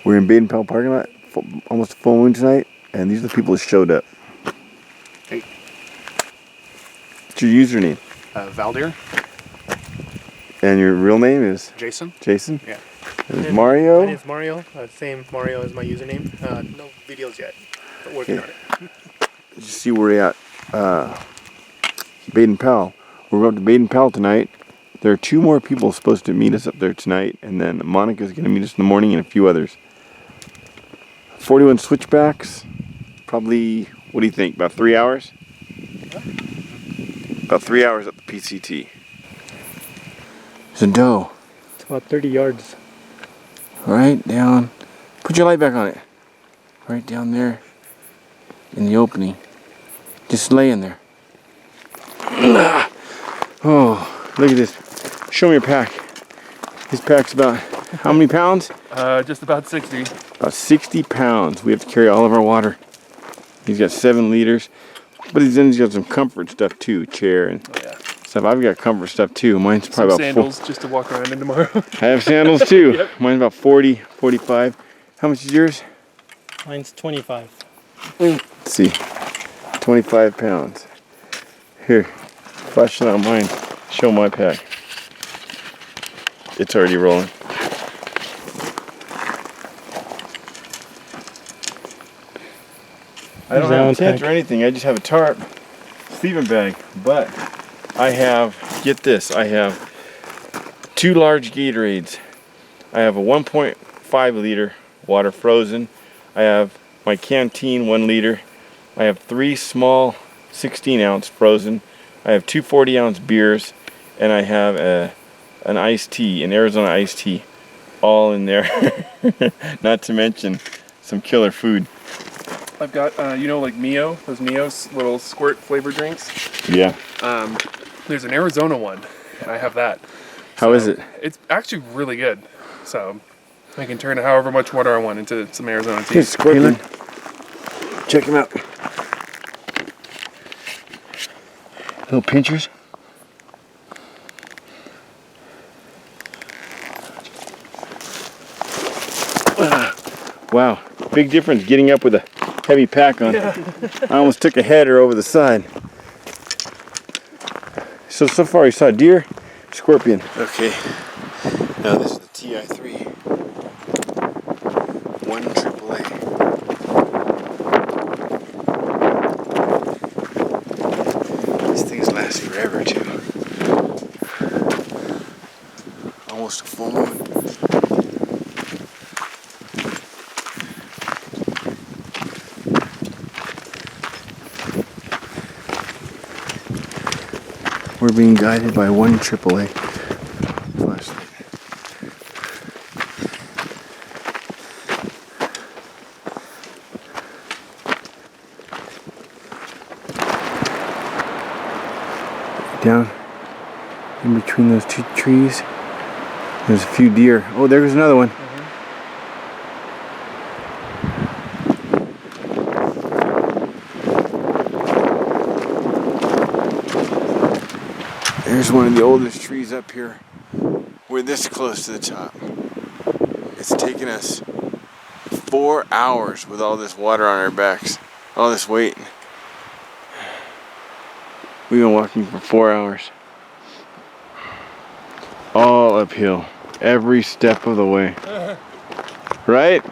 We're in Baden Powell parking lot, almost a full moon tonight, and these are the people that showed up. Hey. What's your username? Valdir. And your real name is? Jason. Jason? Yeah. And Mario? My name's Mario. Same Mario is my username. No videos yet, but working on it. You see where we're at Baden Powell. We're going to Baden Powell tonight. There are 2 more people supposed to meet us up there tonight, and then Monica's going to meet us in the morning and a few others. 41 switchbacks, probably, what do you think, about 3 hours? About 3 hours at the PCT. There's a doe. It's about 30 yards. Right down, put your light back on it. Right down there in the opening. Just lay in there. Oh, look at this. Show me your pack. His pack's about, how many pounds? Just about 60. About 60 pounds. We have to carry all of our water. He's got 7 liters. But he's got some comfort stuff too, chair and stuff. I've got comfort stuff too. Mine's probably Some about sandals just to walk around in tomorrow. I have sandals too. Yep. Mine's about 40, 45. How much is yours? Mine's 25. Let's see. 25 pounds. Here, flash it on mine. Show my pack. It's already rolling. I don't have a tent or anything. I just have a tarp, sleeping bag. But I have, get this, I have 2 large Gatorades. I have a 1.5 liter water frozen. I have my canteen 1 liter. I have 3 small 16 ounce frozen. I have 2 40 ounce beers, and I have an iced tea, an Arizona iced tea, all in there. Not to mention some killer food. I've got, you know, like Mio, those Mio's little squirt flavor drinks. Yeah. There's an Arizona one, and I have that. How is it? It's actually really good. So I can turn however much water I want into some Arizona tea. Here's Scorpion. Check him out. Little pinchers. Wow, big difference getting up with a heavy pack on. Yeah. I almost took a header over the side. So far you saw deer, scorpion. Okay, now this is the TI3. 1 AAA. These things last forever too. Almost a full moon. We're being guided by 1 AAA flashlight. Down in between those 2 trees, there's a few deer. Oh, there's another one. There's one of the oldest trees up here. We're this close to the top. It's taken us 4 hours with all this water on our backs, all this weight. We've been walking for 4 hours. All uphill, every step of the way. Right? Yep.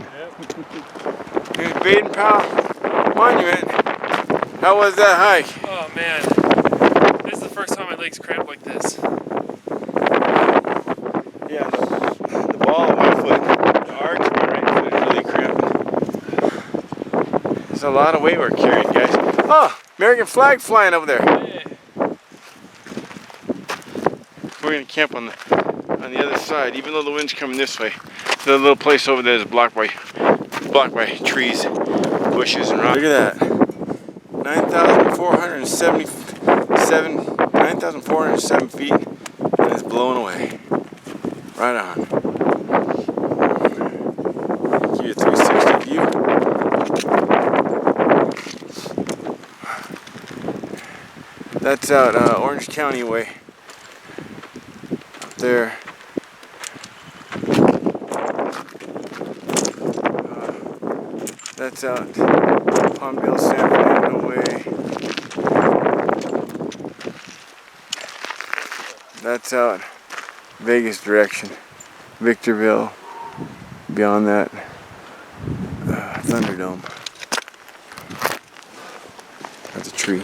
Here's Baden Powell Monument. How was that hike? Oh man, this is the first time my legs cramp like this. Yeah, the ball of my foot, the arch of my right foot is really cramping. There's a lot of weight we're carrying, guys. Oh, American flag flying over there. Hey. We're gonna camp on the other side, even though the wind's coming this way. The little place over there is blocked by trees, bushes, and rocks. Look at that. 9,407 feet, and it's blowing away. Right on. Give you a 360 view. That's out Orange County way. Up there. That's out Palmville, San Fernando way. That's out Vegas direction. Victorville. Beyond that, Thunderdome. That's a tree.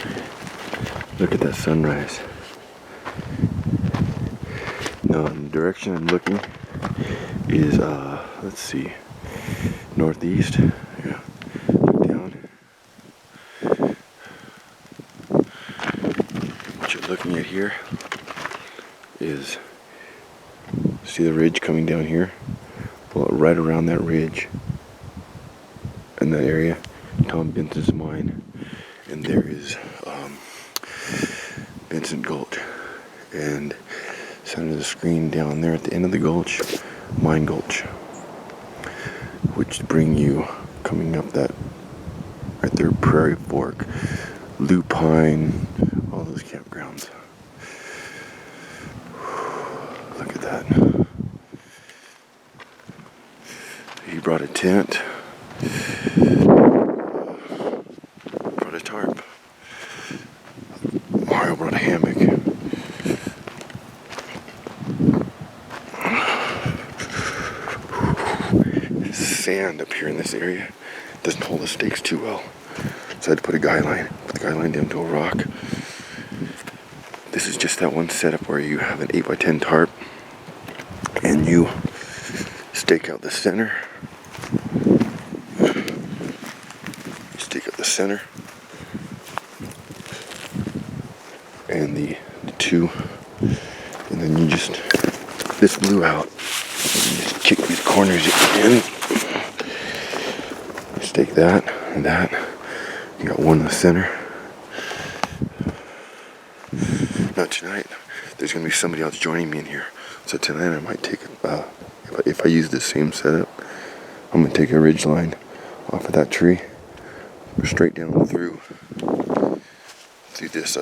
Look at that sunrise. Now, the direction I'm looking is, let's see, northeast. Yeah, look down. What you're looking at here is, see the ridge coming down here? Well, right around that ridge, in that area, Tom Benson's mine, and there is Benson Gulch, and center of the screen down there at the end of the gulch, Mine Gulch, which bring you coming up that right there, Prairie Fork, Lupine, all those campgrounds. Look at that. He brought a tent, brought a tarp. Mario brought a hammock. Sand up here in this area doesn't hold the stakes too well, so I had to put the guy line down to a rock. This is just that one setup where you have an 8x10 tarp and you stake out the center. Stake out the center and the two, and then you just, this blew out, you just kick these corners in, stake that and that. You got one in the center. Now tonight there's gonna be somebody else joining me in here, so tonight I might take if I use this same setup, I'm gonna take a ridge line off of that tree, straight down through this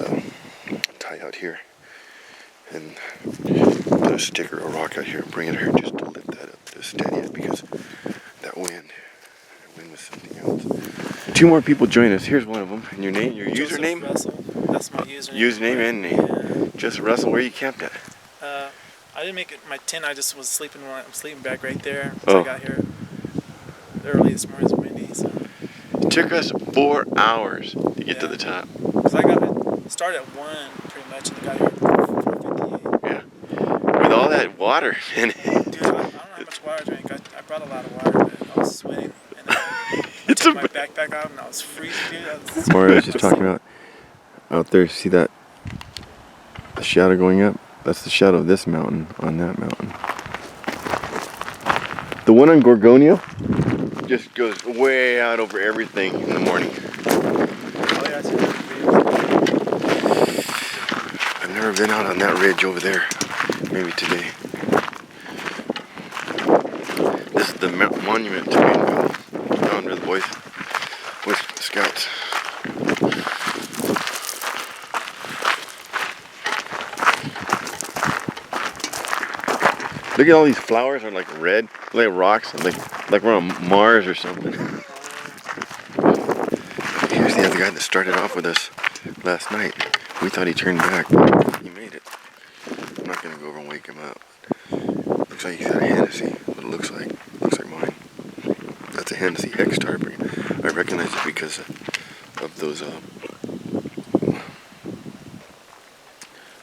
tie out here, and put a stick or a rock out here and bring it here just to lift that up, to steady it, because that wind was something else. Two more people join us. Here's one of them. And your name, your Joseph username? Russell. That's my username. Username and name. Yeah. Just Russell. Where you camped at? I didn't make it my tent. I just was sleeping sleeping bag right there. Oh. I got here early this morning. It was windy, so. It took us 4 hours to get to the top. Cause I started at 1 pretty much, and I got here at 4:58. Yeah. With all that water in it. Dude, I don't know how much water I drank. I brought a lot of water, but I was sweating. And then I took my backpack out, and I was freezing, dude. Mario was just talking about out there. See that? The shadow going up? That's the shadow of this mountain on that mountain. The one on Gorgonio just goes way out over everything in the morning. Oh, yeah, I've never been out on that ridge over there. Maybe today. This is the monument to Baden Powell. Down to the Boy Scouts. Look at all these flowers are like red, like rocks, like we're on Mars or something. Here's the other guy that started off with us last night. We thought he turned back, but he made it. I'm not gonna go over and wake him up. Looks like he's got a Hennessy. What it looks like mine. That's a Hennessy Hex Tarp. I recognize it because of those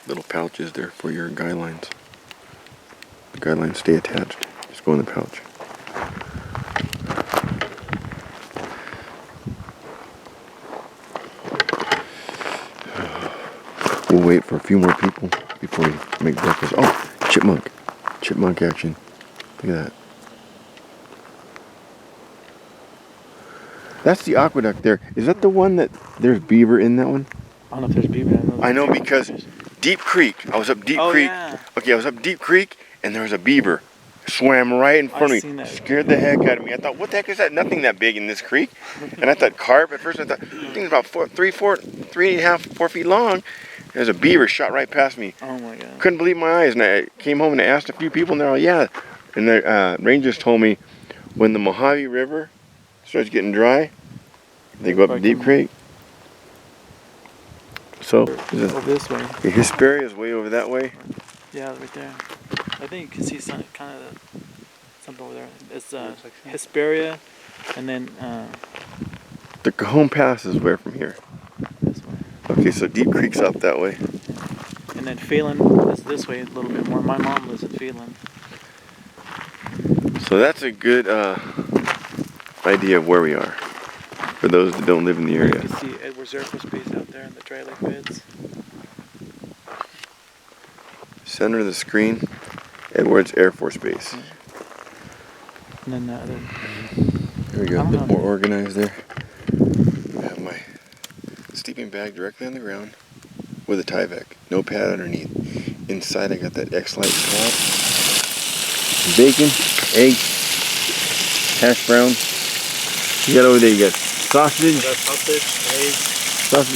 little pouches there for your guy lines. The guy lines stay attached. Just go in the pouch. We'll wait for a few more people before we make breakfast. Oh, chipmunk. Chipmunk action. Look at that. That's the aqueduct there. Is that the one that there's beaver in that one? I don't know if there's beaver. I know because Deep Creek. I was up Deep Creek. Yeah. Okay, I was up Deep Creek and there was a beaver. Swam right in front of me. Scared the heck out of me. I thought, what the heck is that? Nothing that big in this creek. And I thought carp. At first I thought, I think it's about 4 feet long. There's a beaver shot right past me. Oh my god. Couldn't believe my eyes. And I came home and I asked a few people and they're all, yeah. And the rangers told me when the Mojave River starts getting dry, they go up to Deep Creek. So, Over this way. Hesperia is way over that way. Yeah, right there. I think you can see some kind of something over there. It's Hesperia, and then The Cajon Pass is where from here? this way. Okay, so Deep Creek's up that way. And then Phelan is this way a little bit more. My mom lives in Phelan. So that's a good idea of where we are for those that don't live in the You area. can see Edwards Air Force Base out there in the dry lake beds. Center of the screen, Edwards Air Force Base. And then the other. There we go, a bit more organized there. I have my sleeping bag directly on the ground with a Tyvek, no pad underneath. Inside I got that X-Lite top, bacon, eggs, hash brown. You got over there, you got sausage,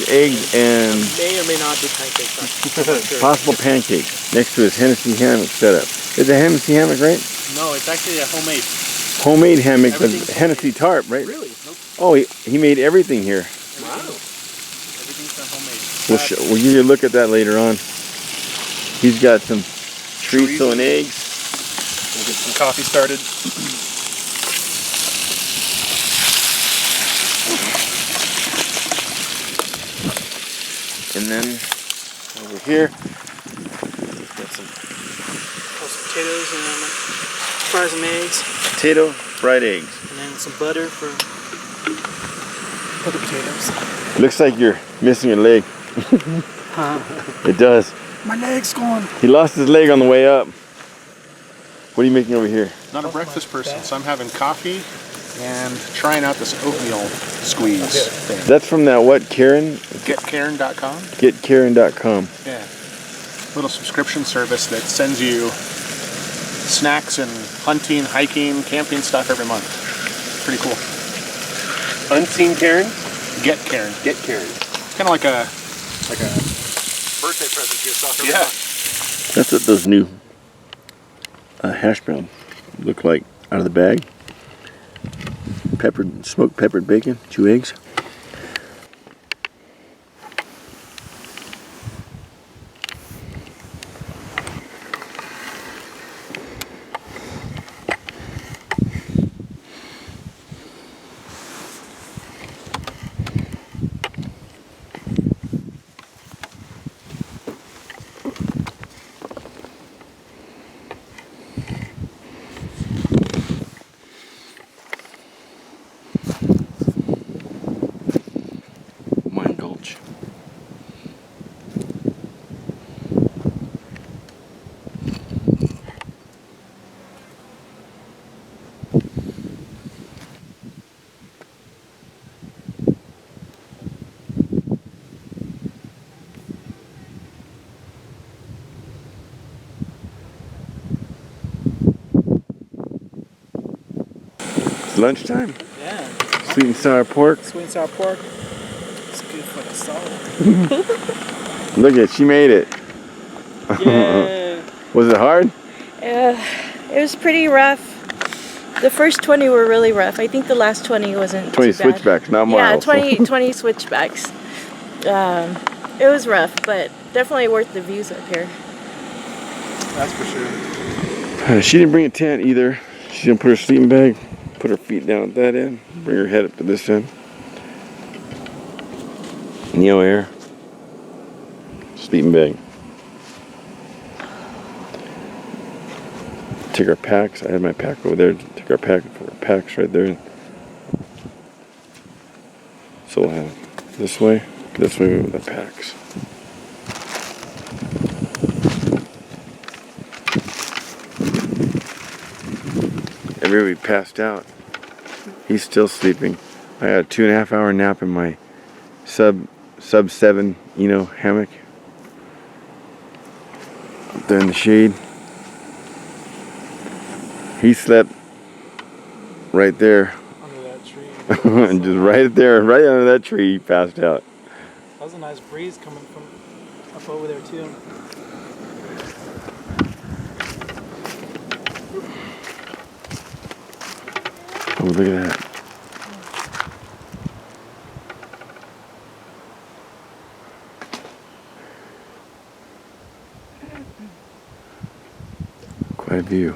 eggs, and May or may not be pancakes. possible pancakes next to his Hennessy hammock setup. Is a Hennessy hammock, right? No, it's actually a homemade. Homemade hammock, but Everything's Hennessy tarp, right? Really? Nope. Oh, he made everything here. Wow. Everything's homemade. We'll give you a look at that later on. He's got some chorizo and eggs. We'll get some coffee started. And then over here, got some Potatoes and fries and eggs. potato fried eggs. And then some butter for the potatoes. Looks like you're missing a leg. It does. My leg's gone. He lost his leg on the way up. What are you making over here? Not a breakfast person, so I'm having coffee and trying out this oatmeal squeeze thing. That's from that what, Karen? GetKaren.com. GetKaren.com. Yeah. Little subscription service that sends you snacks and hunting, hiking, camping stuff every month. Pretty cool. Unseen Karen? Get Karen. Get Karen. It's kind of like a birthday present to yourself every month. That's what those new hash brown look like out of the bag. Smoked peppered bacon, 2 eggs. Mine Gulch. It's lunchtime. Yeah. Sweet and sour pork. Sweet and sour pork. It's good for the soul. Look at, she made it. Yeah. Was it hard? It was pretty rough. The first 20 were really rough. I think the last 20 wasn't 20 too bad. switchbacks, not Yeah, miles. 20 switchbacks. It was rough, but definitely worth the views up here. That's for sure. She didn't bring a tent either. She's gonna put her sleeping bag, put her feet down at that end, bring her head up to this end. Neo Air. Sleeping bag. Take our packs. I had my pack over there. Take our packs right there. So we'll have this way with the packs. Everybody passed out. He's still sleeping. I had a 2.5 hour nap in my sub 7, hammock. Up there in the shade. He slept right there. Under that tree. And just right there, right under that tree, he passed out. That was a nice breeze coming from up over there too. Oh, look at that. eye view.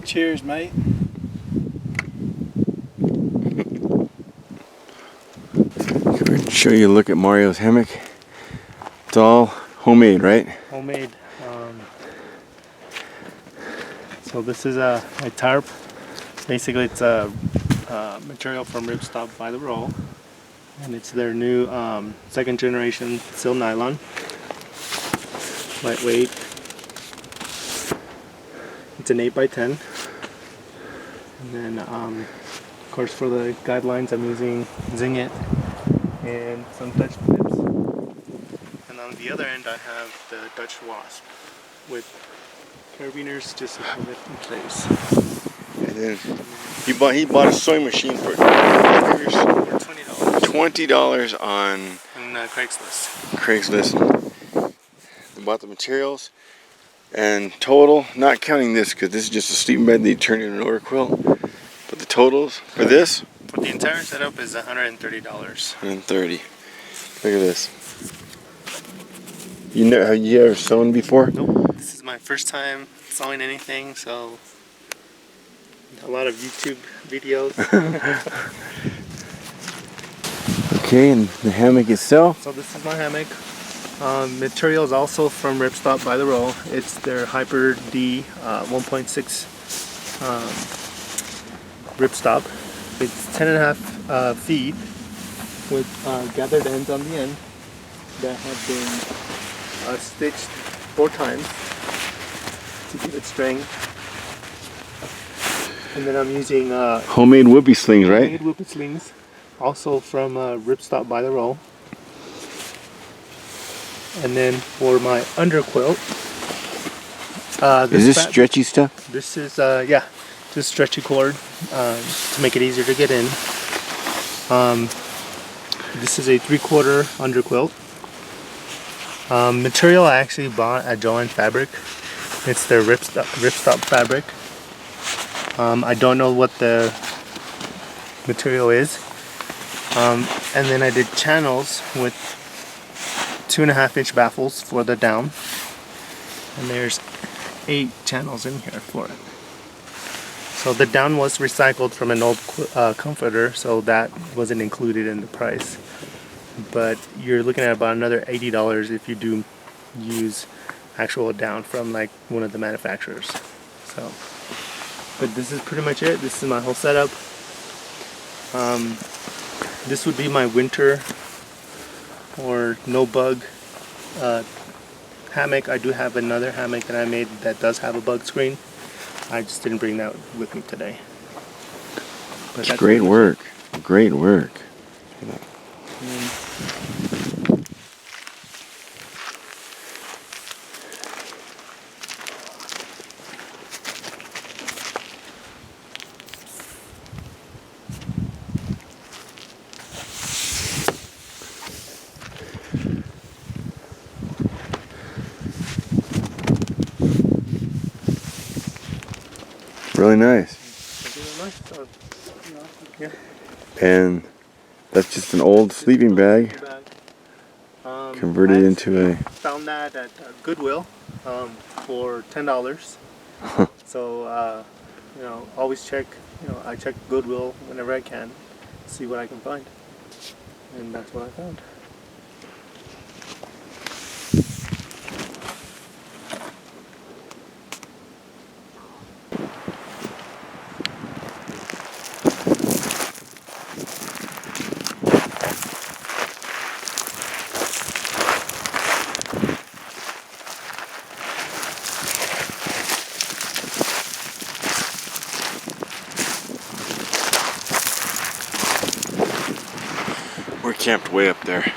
Cheers, mate. Can I show you a look at Mario's hammock? It's all homemade, right? Homemade. So this is a tarp. Basically, it's a material from Ripstop by the Roll, and it's their new second generation sil nylon. Lightweight. It's an 8x10. And then, of course, for the guidelines, I'm using Zing It and some Dutch pips. And on the other end, I have the Dutch Wasp with carabiners just to hold it in place. And then he bought a sewing machine for $20 on Craigslist. They bought the materials, and total, not counting this because this is just a sleeping bed that you turn into an overquilt, but the totals for this? For the entire setup is $130. $130. Look at this. Have you ever sewn before? Nope. This is my first time sewing anything, so a lot of YouTube videos. Okay, and the hammock itself? So this is my hammock. Material is also from Ripstop by the Roll. It's their Hyper D 1.6 Ripstop. It's 10.5 feet with gathered ends on the end that have been stitched 4 times to give it strength. And then I'm using Homemade whoopee slings, right? homemade whoopee slings, also from Ripstop by the Roll. And then for my underquilt, Is this stretchy stuff? This is yeah, just stretchy cord to make it easier to get in. This is a 3/4 underquilt. Material I actually bought at Joann Fabric. It's their Ripstop fabric. I don't know what the material is. And then I did channels with 2.5-inch baffles for the down. And there's 8 channels in here for it. So the down was recycled from an old comforter, so that wasn't included in the price. But you're looking at about another $80 if you do use actual down from like one of the manufacturers. So, but this is pretty much it. This is my whole setup. This would be my winter or no bug hammock. I do have another hammock that I made that does have a bug screen. I just didn't bring that with me today. But It's great work. Great work. Really nice. Yeah. And that's just an old sleeping bag converted into a... Found that at Goodwill for $10. So you know, always check. You know, I check Goodwill whenever I can, see what I can find, and that's what I found. We're camped way up there.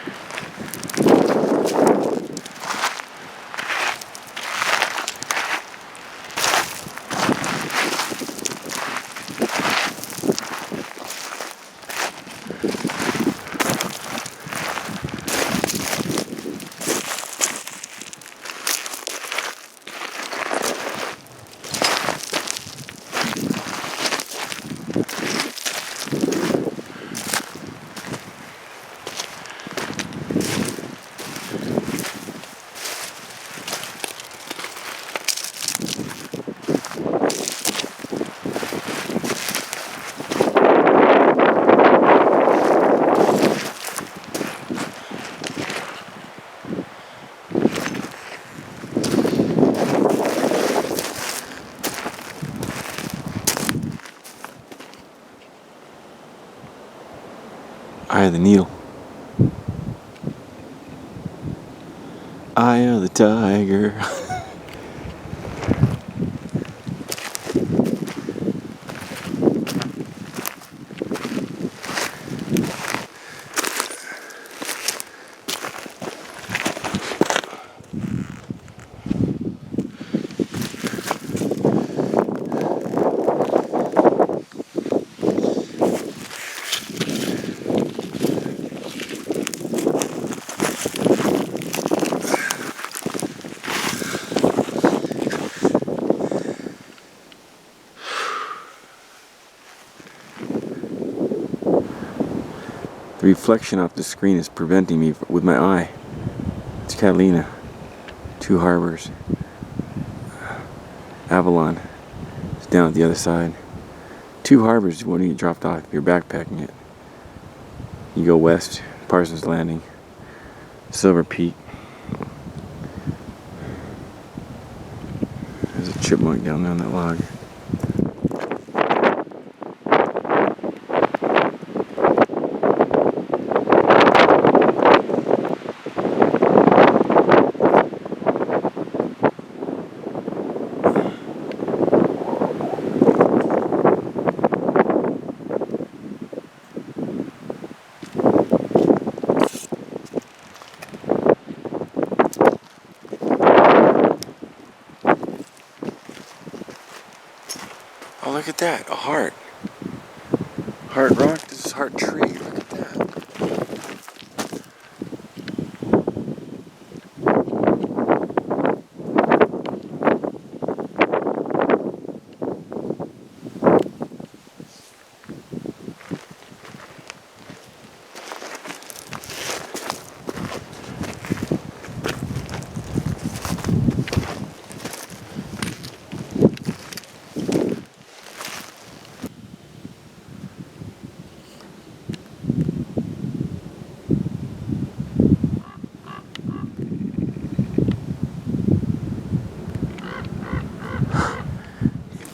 Eye of the needle. Eye of the tiger. The reflection off the screen is preventing me with my eye. It's Catalina. 2 harbors. Avalon is down at the other side. 2 harbors when you dropped off if you're backpacking it. You go west, Parsons Landing, Silver Peak. There's a chipmunk down there on that log. Oh, look at that, a heart. Heart rock, this is heart tree, look at that.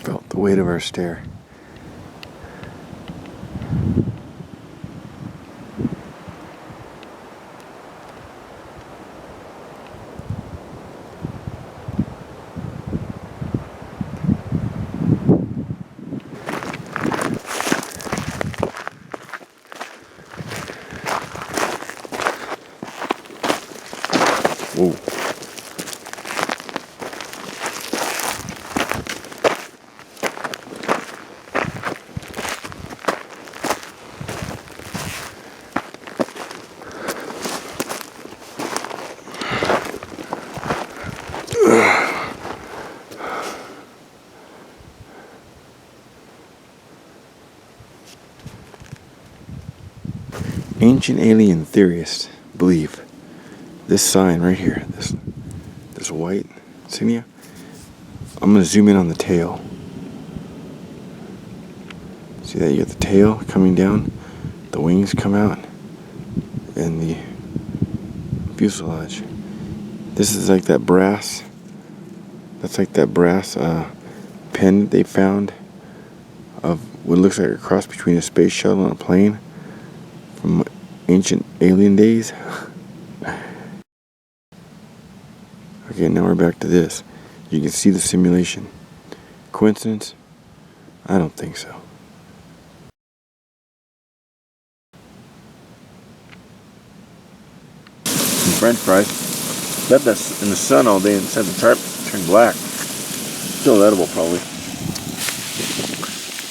Felt the weight of our stare. Whoa. Ancient alien theorists believe this sign right here, this white insignia. I'm gonna zoom in on the tail. See that? You got the tail coming down, the wings come out, and the fuselage. This is like that brass. That's like that brass pen that they found of what looks like a cross between a space shuttle and a plane from ancient alien days. Okay, now we're back to this. You can see the simulation. Coincidence? I don't think so. Some French fries. Left that in the sun all day and said the tarp turned black. Still edible, probably.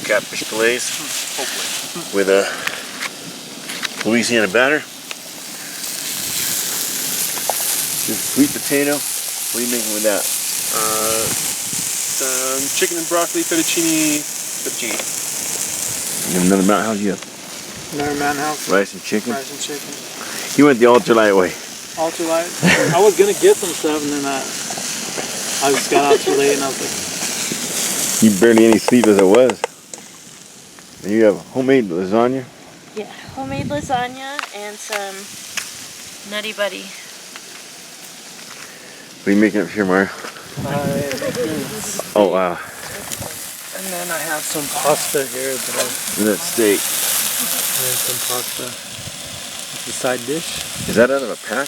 Catfish fillets. Hopefully. With a Louisiana batter. Just sweet potato. What are you making with that? Some chicken and broccoli fettuccine. You have another mountain house you have? Another mountain house. Rice and chicken? Rice and chicken. You went the ultralight way. Ultralight. I was gonna get some stuff and then I just got out too late and I was like, You barely any sleep as it was. And you have homemade lasagna? Yeah, homemade lasagna and some Nutty Buddy. What are you making up here, Mario? Oh, wow. and then I have some pasta here. That steak. And some pasta. the side dish. Is that out of a pack?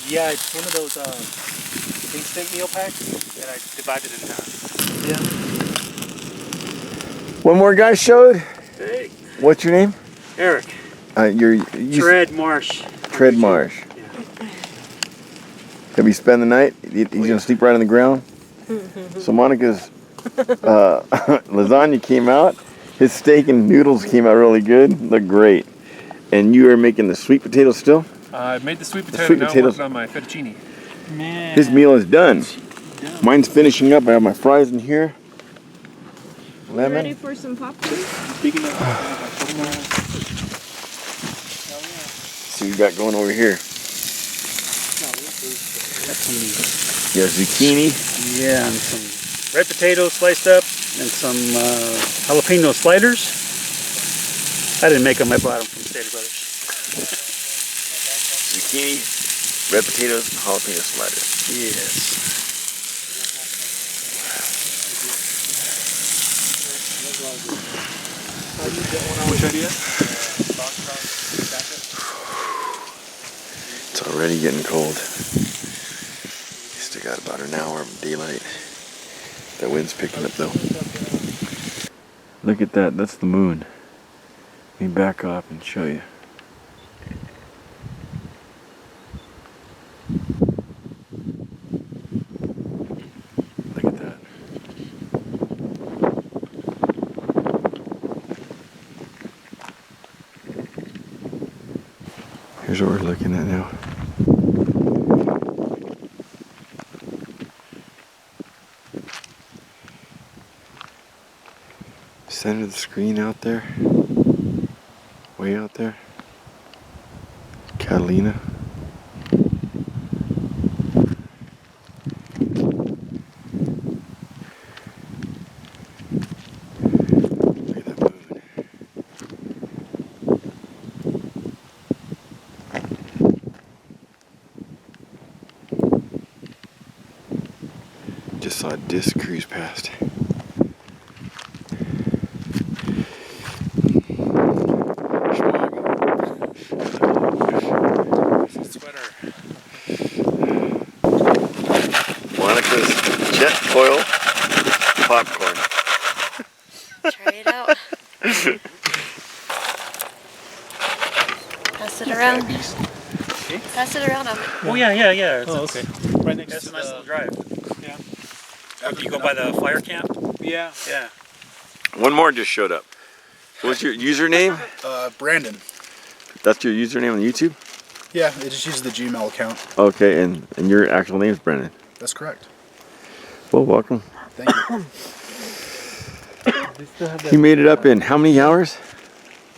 Yeah, it's one of those instant meal packs that I divided in half. Yeah. One more guy showed. Hey, What's your name? Eric. You Tread Marsh. Tread Marsh. Have you spend the night? He's gonna sleep right on the ground. So Monica's lasagna came out. His steak and noodles came out really good. Looked great. And you are making the sweet potatoes still? I made the sweet potato. sweet Now potatoes. I'm working on my fettuccine. Man. His meal is done. Mine's finishing up. I have my fries in here. Ready Lemon. for some popcorn? Speaking of, See what we got going over here. Yeah, zucchini. yeah, and some red potatoes sliced up, and some jalapeno sliders. I didn't make them, I bought them from Stater Brothers. Zucchini, red potatoes, and jalapeno sliders. Yes. Which idea? It's already getting cold. Still got about an hour of daylight. That wind's picking up though. Look at that, that's the moon. Let me back off and show you. Look at that. Here's what we're looking at now. Center of the screen out there. Way out there. Catalina. Look at that moon. Just saw a disc cruise past. Monica's jet foil popcorn. Try it out. Pass it around. Pass it around on me. Oh yeah. It's okay. Right next That's to a nice the little drive. Yeah. Do you go by the fire camp? Yeah. Yeah. One more just showed up. What's your username? Brandon. That's your username on YouTube? Yeah, it just uses the Gmail account. Okay, and your actual name is Brendan. That's correct. Well, welcome. Thank you. You made it up in how many hours?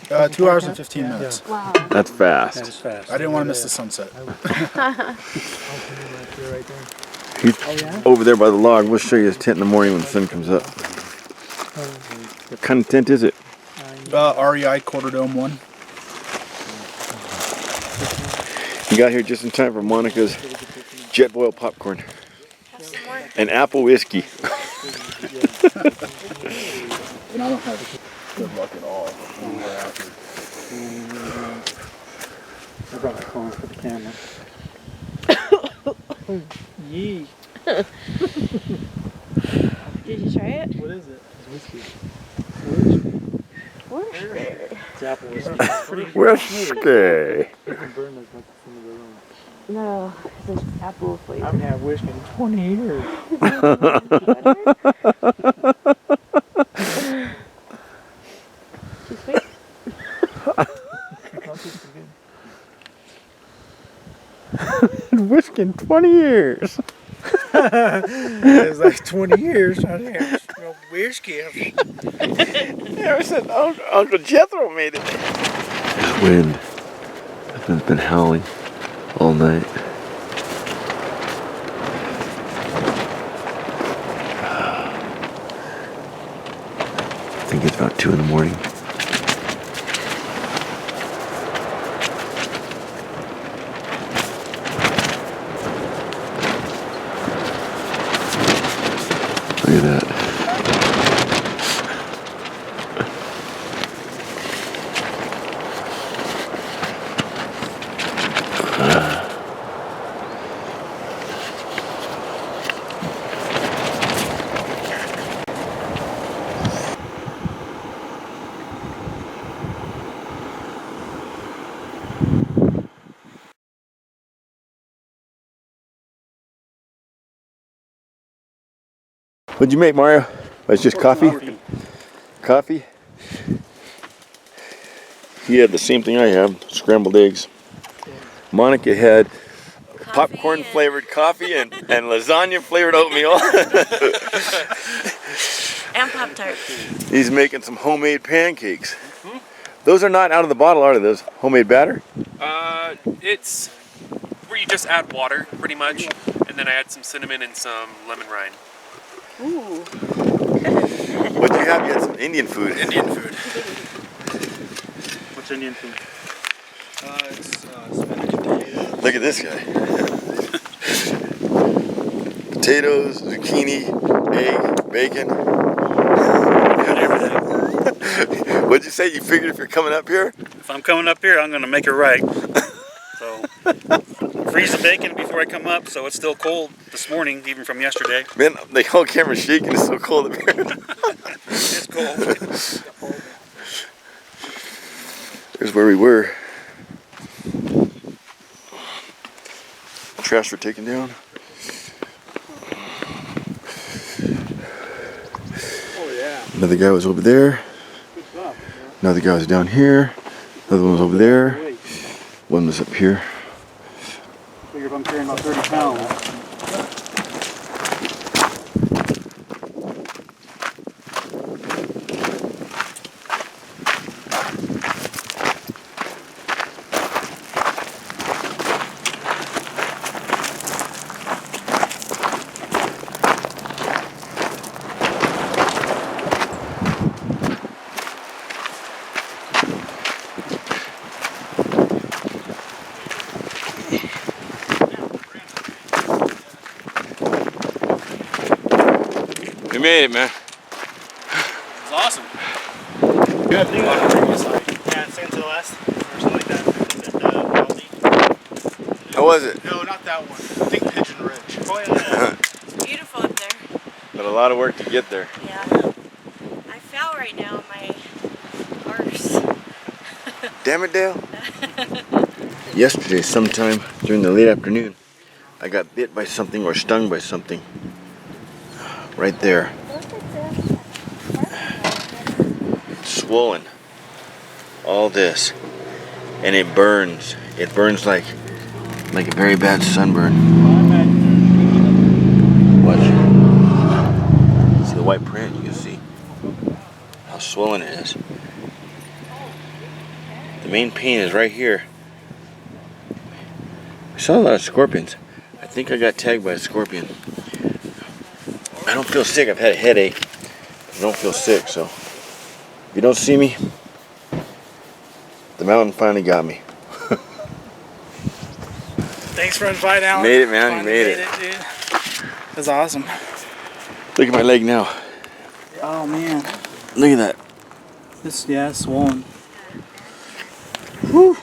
2 hours and 15 minutes. Wow. That's fast. That is fast. I didn't want to miss the sunset. He's over there by the log. We'll show you his tent in the morning when the sun comes up. What kind of tent is it? REI Quarter Dome 1. You got here just in time for Monica's jet boil popcorn Have some more. and apple whiskey. And I don't have good luck at all. I brought my phone for the camera. Yee. Did you try it? What is it? It's whiskey. It's apple whiskey. It's pretty Whiskey. You can burn as much as some of their own. No, it's an apple I flavor. haven't had whiskey in 20 years. Too sweet? Whiskey in 20 years. It's like 20 years. I didn't have no whiskey. Ever since Uncle Jethro made it. This wind has been howling all night. I think it's about 2 in the morning. Look at that. What'd you make, Mario? It's just coffee? Coffee? He had the same thing I have, scrambled eggs. Monica had popcorn flavored coffee and lasagna flavored oatmeal. And Pop-Tart. He's making some homemade pancakes. Those are not out of the bottle, are they? Those homemade batter? It's where you just add water, pretty much, and then I add some cinnamon and some lemon rind. Ooh. What'd you have? You had some Indian food. Indian food. What's Indian food? It's spinach and potatoes. Look at this guy. Potatoes, zucchini, egg, bacon. What'd you say? You figured if you're coming up here? If I'm coming up here, I'm going to make it right. So, freeze the bacon before I come up, so it's still cold this morning, even from yesterday. Man, the whole camera's shaking. It's so cold up here. It's cold. Here's where we were. Trash were taken down. Oh yeah. Another guy was over there. Good stuff. Another guy was down here. Another one was over there. One was up here. Figure if I'm carrying about 30 pounds. We made it, man. It's awesome. Good. Yeah, second to the last, or something like that. How was it? No, not that one. I think Pigeon Ridge. Oh yeah. It's beautiful up there. But a lot of work to get there. Yeah. I fell right now on my horse. Damn it, Dale. Yesterday, sometime during the late afternoon, I got bit by something or stung by something. Right there. It's swollen. All this. And it burns. It burns like a very bad sunburn. Watch. See the white print? You can see how swollen it is. The main pain is right here. I saw a lot of scorpions. I think I got tagged by a scorpion. I don't feel sick. I've had a headache. I don't feel sick, so if you don't see me, the mountain finally got me. Thanks for inviting out. Made it, man. You Finally made it. dude. That's awesome. Look at my leg now. Oh man. Look at that. It's swollen. Whew.